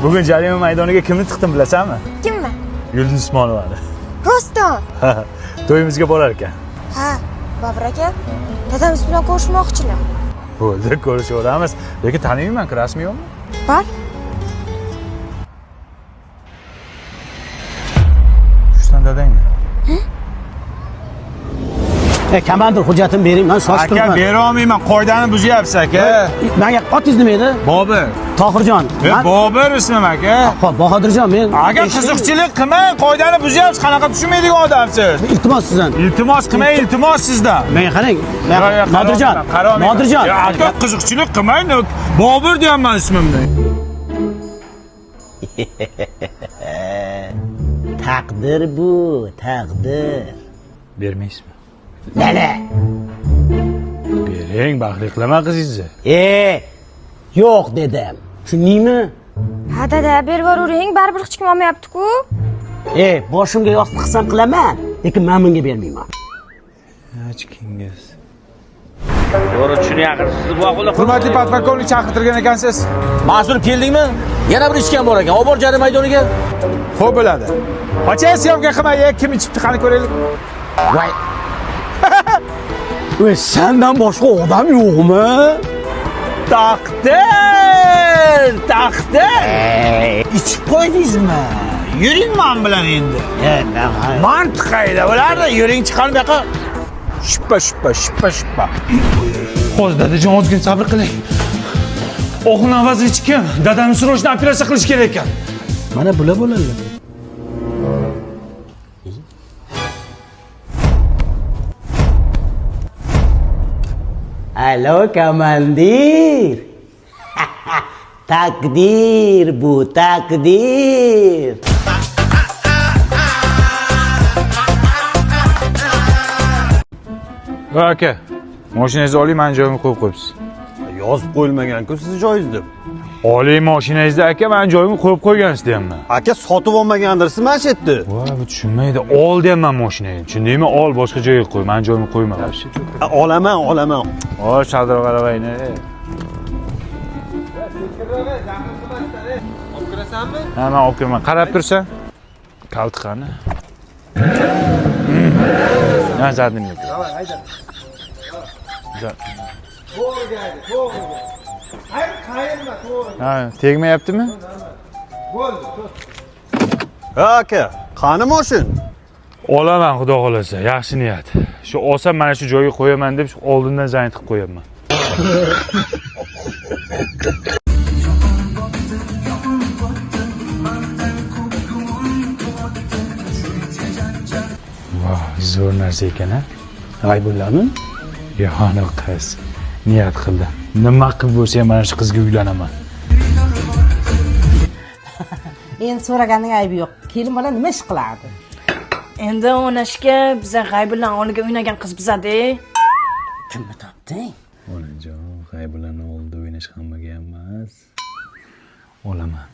Bugun jarima maydoniga kimni tiqdim bilasanmi? Kimmi? Yulduz Usmonovani. Rostdan. To'yimizga borar ekan. Ha, Bobur aka, dadamiz bilan ko'rishmoqchilar. Bo'ldi, ko'rishaveramiz. Lekin taniyman-ku, rasmiymi? Bor. Shundan dadangmi? Komandir hujjatini bering, men shoshib Aka, turibman. bera olmayman, qoidani buzyapsiz aka. Menga otingiz nima edi? Bobur. Tohirjon. Bobur ismim aka. Xo'p, Bahodirjon, men Aka, qiziqchilik qilmang, qoidani buzyapsiz, qanaqa tushunmaydigan odamsiz. iltimos sizdan. Iltimos qilmang, iltimos sizdan. Menga qarang. Nodirjon. Aka, qiziqchilik qilmang, Bobur deyapman ismimni. Taqdir bu, taqdir. Bermaysizmi? Nala? Bering, baxtli qilaman qizingizni. Yo'q dedim. Tushundingmi? Ha dada, berib yuravering, baribir hech kim olmayapti-ku. Boshimga yostiq qilsam qilaman, lekin men bunga bermayman. Hechkingiz. To'g'ri tushunyapsiz, boqula. Hurmatli podполковник chaqirtirgan ekansiz. Mas'ul keldingmi? Yana bir ishgan bor ekan. Olib bor jarima maydoniga. Xo'p bo'ladi. Qocha syomka qilmay, kim ichibdi qani ko'raylik. Voy. Sendan boshqa odam yo'qmi? Taqdir. Ichib qo'ydingizmi? Yuring men bilan endi. Mantiq qayda bo'lardi? Yuring chiqar bu yoqqa. Shuppa. Hozir dadajon ozgina sabr qiling. O'g'il avazi kim? Dadamni srochni operatsiya qilish kerak ekan. Mana bular bo'ladi. Alo komandir. Takdir bu, takdir. Aka, mashinangizni oling, men joyimga qo'yib qo'yibsiz. Yozib qo'yilmagan-ku siz joyingiz deb. Oling mashinangizni aka, men joyimga qo'yib qo'ygansiz deyapman. Aka sotib olmagandirsiz mashinni. Voy, bu tushunmaydi. Ol deyapman mashinangni. Tushundingmi? Ol, boshqa joyga qo'y. Men joyimga qo'yma. Olaman. Voy, Sardor qaravayni. Olib kirasanmi? Ha, men olib kiraman. Qarab tursan. Kalt qani? Ne zaten yok. Haydi. To'g'ri. Qayerma, to'g'ri. Ha, tegma yaptimi? Bo'ldi. Aka, qani mashin? Olaman, xudo xolasa. Yaxshi niyat. Shu olsam mana shu joyga qo'yaman deb oldindan zayn qilib qo'yaman. Voh, zo'r narsa ekan-a. G'aybullami? Yo'q, qiz. Niyat qildi. Nima qilib bo'lsa ham mana shu qizga uylanaman. Endi so'raganning aybi yo'q. Kelin bola nima ish qiladi? Endi onashga biza G'aybullon o'g'liga o'ynagan qiz bizada. Kimni topding? Onajon, G'aybullon o'g'lida o'ynash hammaga emas. Olaman.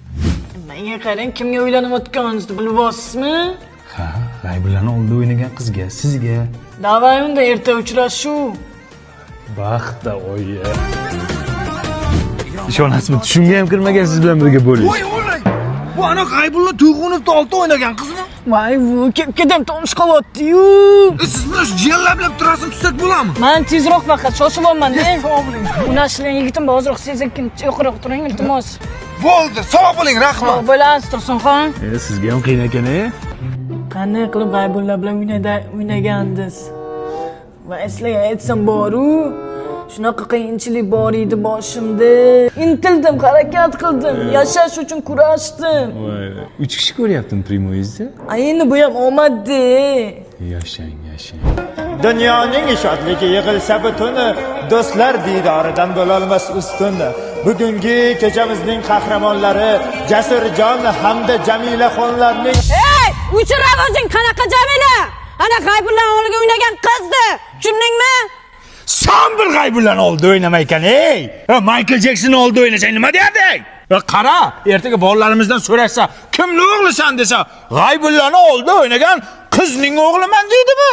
Menga qarang, kimga o'ylanayotganingizni bilib olsizmi? Ha, G'aybullon o'g'lida o'ynagan qizga, sizga. Davay unda erta uchrashuv. Baxtda oyi. Ishonasizmi? Tushunga ham kirmagan siz bilan birga bo'lish. Bu ana G'aybullon To'yxonovda olti o'ynagan qizmi? Voy, bu ketdan to'nish qilyapti-yu. Siz bilan jellab turasini tutsak bo'ladimi? Men tezroq faqat shoshilyapman-da. Unashlang yigitim, hozir sekin yo'qroq turing, iltimos. Bo'ldi, sog' bo'ling, rahmat. Bo'lasiz, Tursunxon. Sizga ham qiyin ekan-a? Qanday qilib G'aybullon bilan o'ynagandingiz? Va eslay aytsam boru, shunaqa qiyinchilik bor edi boshimda. Intildim, harakat qildim, yashash uchun kurashdim. Voy, 3 kishi ko'ryaptim primoyizda. Endi bu ham omadda. Yashang. Dunyoning shodligi yig'ilsa butuni, do'stlar didoridan bo'lolmas ustun. Bugungi kechamizning qahramonlari Jasurjon hamda Jamilaxonlarning Uchirab o'zing qanaqa Jamila? Ana G'aybullon o'g'liga o'ynagan qizdi. Tushundingmi? Sen bir G'aybullon o'g'lida o'ynamay ekan, ey! Michael Jackson o'g'lida o'ynasang nima deyapti? Qara, ertaga bolalarimizdan so'rashsa, kimning o'g'lisan desa, G'aybullon o'g'lida o'ynagan qizning o'g'liman deydimi?